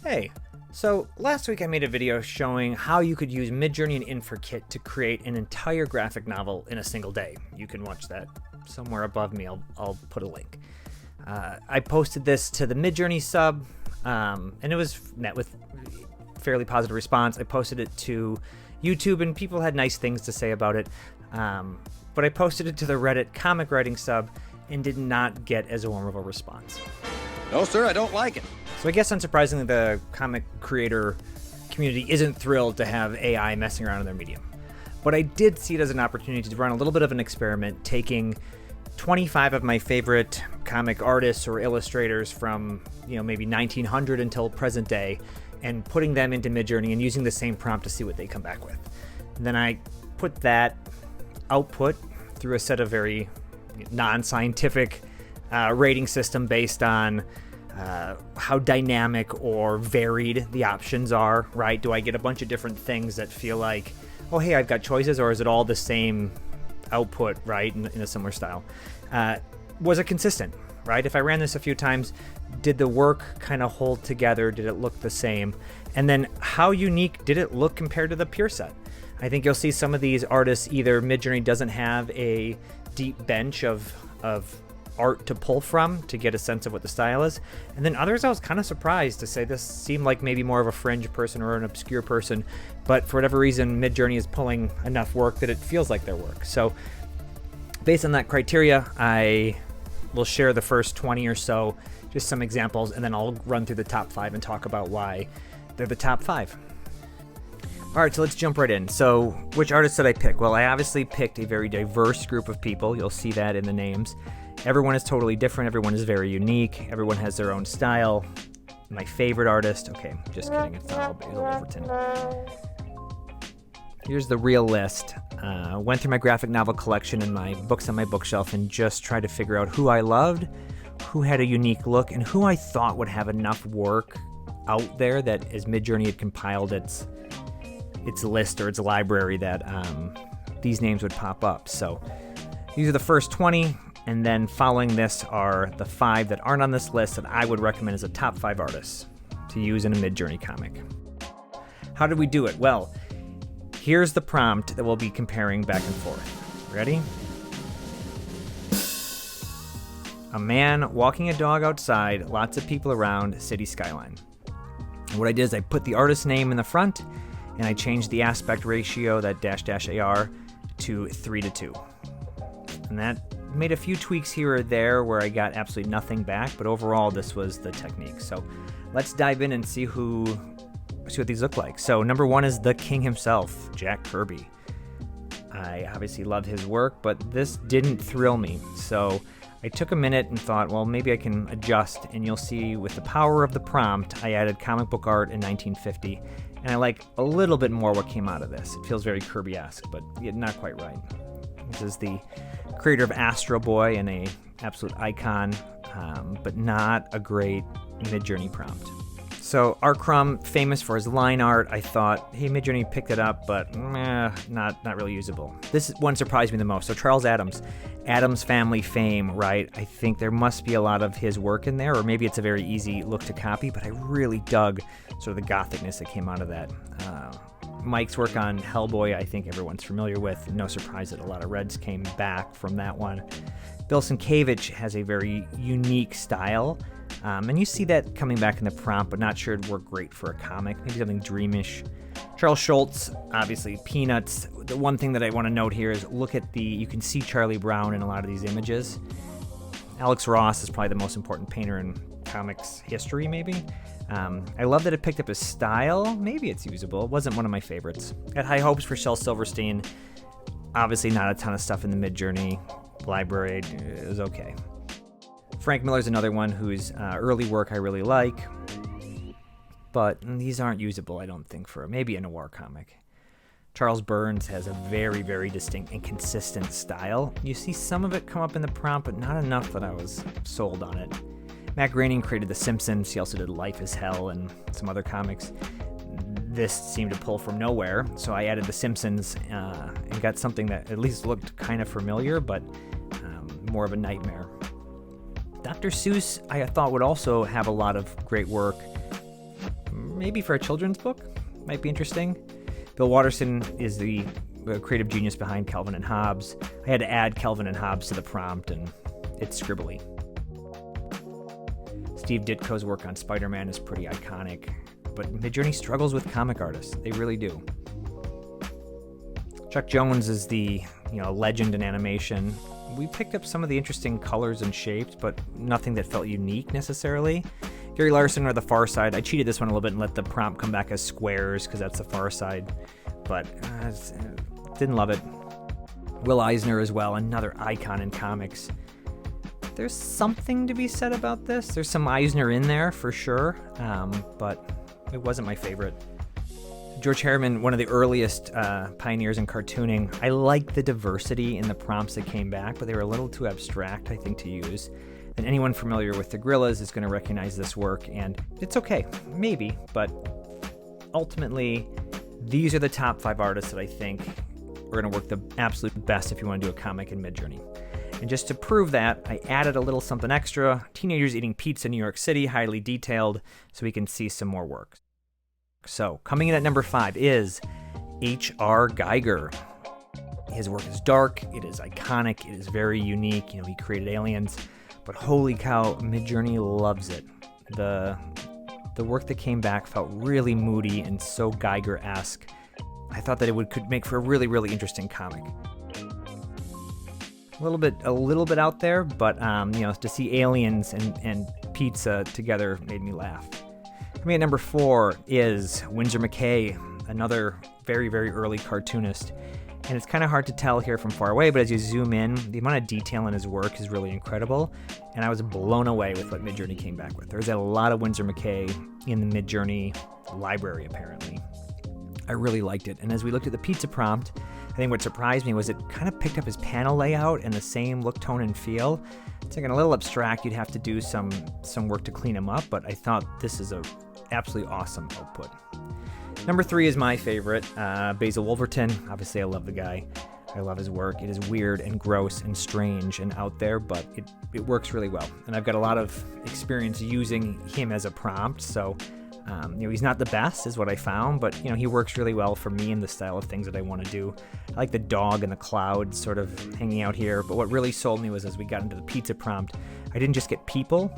Hey, so last week I made a video showing how you could use Midjourney and InfraKit to create an entire graphic novel in a single day. You can watch that somewhere above me. I'll put a link. I posted this to the Midjourney sub, and it was met with fairly positive response. I posted it to YouTube, and people had nice things to say about it. But I posted it to the Reddit comic writing sub and did not get as warm of a response. No, sir, I don't like it. So I guess unsurprisingly, the comic creator community isn't thrilled to have AI messing around in their medium. But I did see it as an opportunity to run a little bit of an experiment, taking 25 of my favorite comic artists or illustrators from, maybe 1900 until present day, and putting them into Midjourney and using the same prompt to see what they come back with. And then I put that output through a set of very non-scientific rating system based on how dynamic or varied the options are, right? Do I get a bunch of different things that feel like, oh, hey, I've got choices, or is it all the same output, right, in a similar style? Was it consistent, right? If I ran this a few times, did the work kind of hold together? Did it look the same? And then how unique did it look compared to the peer set? I think you'll see some of these artists, either Midjourney doesn't have a deep bench of art to pull from to get a sense of what the style is. And then others I was kind of surprised to say this seemed like maybe more of a fringe person or an obscure person, but for whatever reason, Midjourney is pulling enough work that it feels like their work. So based on that criteria, I will share the first 20 or so, just some examples, and then I'll run through the top 5 and talk about why they're the top 5. All right, so let's jump right in. So which artists did I pick? Well, I obviously picked a very diverse group of people. You'll see that in the names. Everyone is totally different. Everyone is very unique. Everyone has their own style. My favorite artist. Okay, just kidding. It's not Overton. Here's the real list. Went through my graphic novel collection and my books on my bookshelf and just tried to figure out who I loved, who had a unique look, and who I thought would have enough work out there that as Midjourney had compiled its list or its library that these names would pop up. So these are the first 20. And then following this are the 5 that aren't on this list that I would recommend as a top 5 artists to use in a Midjourney comic. How did we do it? Well, here's the prompt that we'll be comparing back and forth. Ready? A man walking a dog outside, lots of people around, city skyline. And what I did is I put the artist's name in the front, and I changed the aspect ratio, that --AR, to 3:2. And that made a few tweaks here or there where I got absolutely nothing back, but overall this was the technique. So let's dive in and see what these look like. So number 1 is the king himself, Jack Kirby. I obviously loved his work, but this didn't thrill me. So I took a minute and thought, well, maybe I can adjust, and you'll see with the power of the prompt, I added comic book art in 1950, and I like a little bit more what came out of this. It feels very Kirby-esque, but not quite right. This is the creator of Astro Boy and a absolute icon, but not a great Midjourney prompt. So Crumb, famous for his line art, I thought, hey, Midjourney picked it up, but not really usable. This one surprised me the most. So Charles Addams, Addams family fame, right? I think there must be a lot of his work in there, or maybe it's a very easy look to copy, but I really dug sort of the gothicness that came out of that. Mike's work on Hellboy, I think everyone's familiar with. No surprise that a lot of reds came back from that one. Bill Sienkiewicz has a very unique style, and you see that coming back in the prompt, but not sure it'd work great for a comic. Maybe something dreamish. Charles Schulz, obviously Peanuts. The one thing that I want to note here is look at you can see Charlie Brown in a lot of these images. Alex Ross is probably the most important painter in comics history, maybe. I love that it picked up his style. Maybe it's usable. It wasn't one of my favorites. Had high hopes for Shel Silverstein. Obviously not a ton of stuff in the Midjourney library. It was okay. Frank Miller's another one whose early work I really like, but these aren't usable, I don't think, for maybe a noir comic. Charles Burns has a very, very distinct and consistent style. You see some of it come up in the prompt, but not enough that I was sold on it. Matt Groening created The Simpsons. He also did Life is Hell and some other comics. This seemed to pull from nowhere, so I added The Simpsons and got something that at least looked kind of familiar, but more of a nightmare. Dr. Seuss, I thought, would also have a lot of great work. maybe for a children's book. Might be interesting. Bill Watterson is the creative genius behind Calvin and Hobbes. I had to add Calvin and Hobbes to the prompt, and it's scribbly. Steve Ditko's work on Spider-Man is pretty iconic, but Midjourney struggles with comic artists. They really do. Chuck Jones is the legend in animation. We picked up some of the interesting colors and shapes, but nothing that felt unique necessarily. Gary Larson or The Far Side. I cheated this one a little bit and let the prompt come back as squares because that's The Far Side, but didn't love it. Will Eisner as well, another icon in comics. There's something to be said about this. There's some Eisner in there for sure, but it wasn't my favorite. George Herriman, one of the earliest pioneers in cartooning. I like the diversity in the prompts that came back, but they were a little too abstract, I think, to use. And anyone familiar with the Gorillas is going to recognize this work, and it's okay, maybe, but ultimately, these are the top 5 artists that I think are going to work the absolute best if you want to do a comic in Midjourney. And just to prove that, I added a little something extra. Teenagers eating pizza in New York City, highly detailed, so we can see some more work. So, coming in at number 5 is H.R. Geiger. His work is dark, it is iconic, it is very unique. He created Aliens, but holy cow, Midjourney loves it. The work that came back felt really moody and so Geiger-esque. I thought that it could make for a really, really interesting comic. A little bit out there, but to see aliens and pizza together made me laugh. Coming at number 4 is Winsor McCay, another very, very early cartoonist. And it's kind of hard to tell here from far away, but as you zoom in, the amount of detail in his work is really incredible. And I was blown away with what Midjourney came back with. There's a lot of Winsor McCay in the Midjourney library, apparently. I really liked it. And as we looked at the pizza prompt, I think what surprised me was it kind of picked up his panel layout and the same look, tone, and feel. It's like a little abstract. You'd have to do some work to clean him up, but I thought this is a absolutely awesome output. Number 3 is my favorite, Basil Wolverton. Obviously, I love the guy. I love his work. It is weird and gross and strange and out there, but it works really well. And I've got a lot of experience using him as a prompt, so he's not the best is what I found, but he works really well for me and the style of things that I want to do. I like the dog and the clouds sort of hanging out here, but what really sold me was as we got into the pizza prompt, I didn't just get people,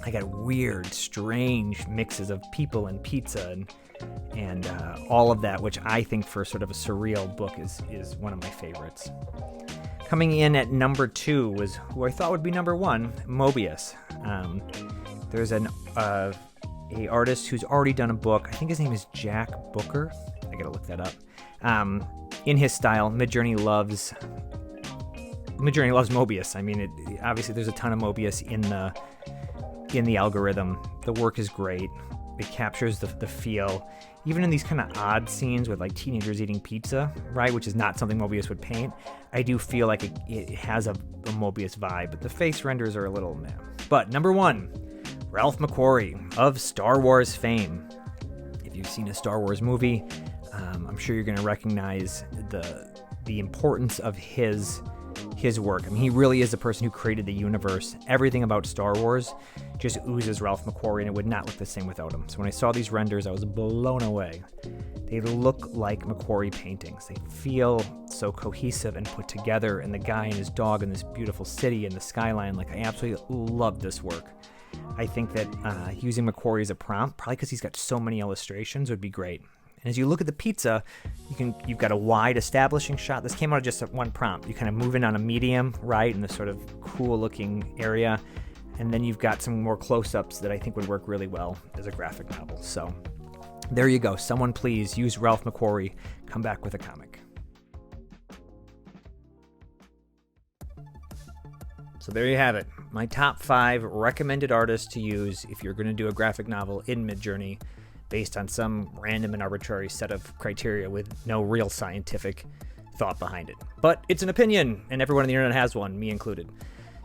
I got weird, strange mixes of people and pizza and all of that, which I think for sort of a surreal book is one of my favorites. Coming in at number 2 was who I thought would be number 1, Mobius. There's an artist who's already done a book. I think his name is Jack Booker. I gotta look that up. In his style, Midjourney loves Mobius. I mean, obviously there's a ton of Mobius in the algorithm. The work is great. It captures the feel. Even in these kind of odd scenes with like teenagers eating pizza, right, which is not something Mobius would paint, I do feel like it has a Mobius vibe, but the face renders are a little meh. But number 1, Ralph McQuarrie of Star Wars fame. If you've seen a Star Wars movie, I'm sure you're going to recognize the importance of his work. I mean, he really is the person who created the universe. Everything about Star Wars just oozes Ralph McQuarrie, and it would not look the same without him. So when I saw these renders, I was blown away. They look like McQuarrie paintings. They feel so cohesive and put together, and the guy and his dog in this beautiful city and the skyline, I absolutely love this work. I think that using McQuarrie as a prompt, probably because he's got so many illustrations, would be great. And as you look at the pizza, you've got a wide establishing shot. This came out of just one prompt. You kind of move in on a medium, right, in this sort of cool looking area. And then you've got some more close-ups that I think would work really well as a graphic novel. So there you go. Someone please use Ralph McQuarrie. Come back with a comic. So there you have it. My top 5 recommended artists to use if you're going to do a graphic novel in Midjourney, based on some random and arbitrary set of criteria with no real scientific thought behind it. But it's an opinion, and everyone on the internet has one, me included.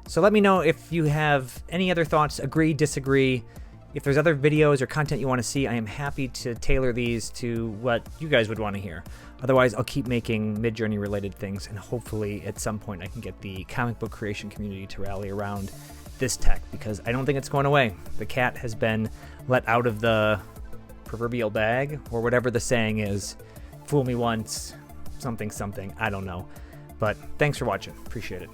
So let me know if you have any other thoughts, agree, disagree. If there's other videos or content you want to see, I am happy to tailor these to what you guys would want to hear. Otherwise, I'll keep making Midjourney related things, and hopefully at some point I can get the comic book creation community to rally around this tech, because I don't think it's going away. The cat has been let out of the proverbial bag, or whatever the saying is. Fool me once, something, something. I don't know. But thanks for watching. Appreciate it.